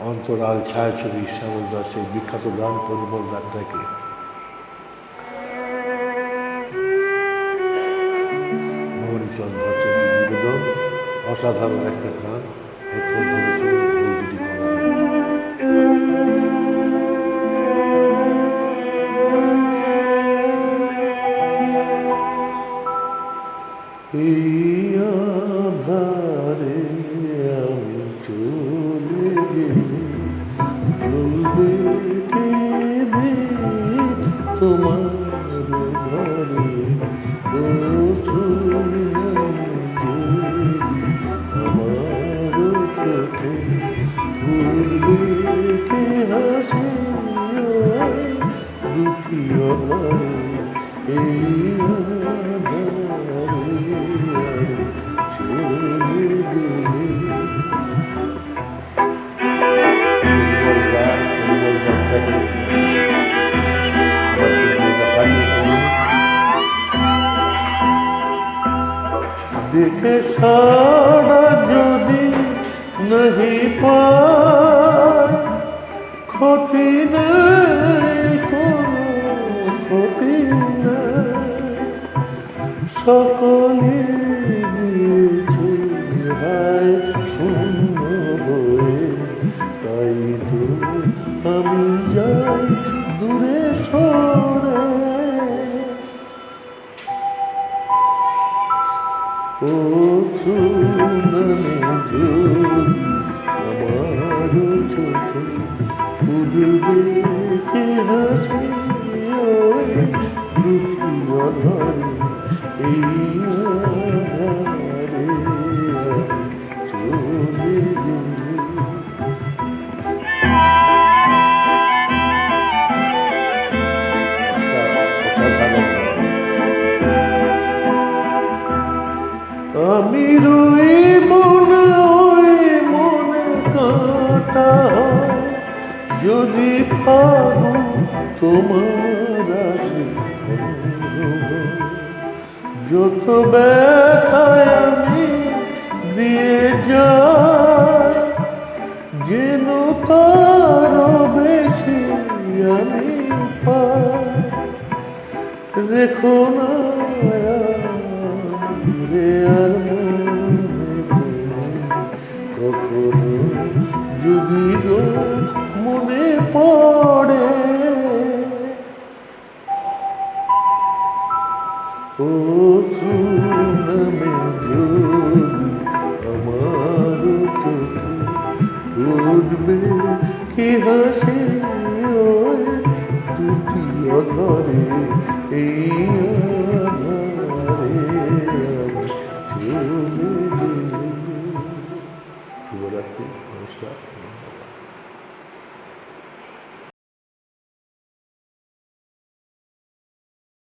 অন্তরাল ছায়াছবি শ্যামল দাসের বিখ্যাত গান পরিমল যাত্রাকে ভবানীচরণ ভট্টাচার্যের নিবেদন। অসাধারণ একটা গান, হেডফোন ধরে শুনুন, ওই দুটি কলম। এই আধারে আমি চলে গেলে চলবে কেঁদে তোমার ঘরে, আমার চোখে ভুলবে কে হাসে দুটি অধারে, এই দেখে সাড়া যদি नहीं পায়, ক্ষতি নেই কোনো ক্ষতি নেই, সকলে গিয়েছে হায় শূন্য হয়ে, তাই তো আমি যাই দূরে সরে। ও সুনামে যদি আমার চোখে উঠবে কে হাসি ওই দুটি অধারে, এই আধারে চলে গেলে। আমি রুই মনে ওই মনে কাটা হয়, যদি পাগো তোমার আসে যত ব্যথায় আমি দিয়ে যাই, যেন তার বেশি আমি পাই, রেখো না আর কখনো যদি গো মনে পড়ে। ও সুনামে যদি আমার চোখে উঠবে কি হাসি ওই দুটি অধরে, এই শুভরাত্রি, নমস্কার।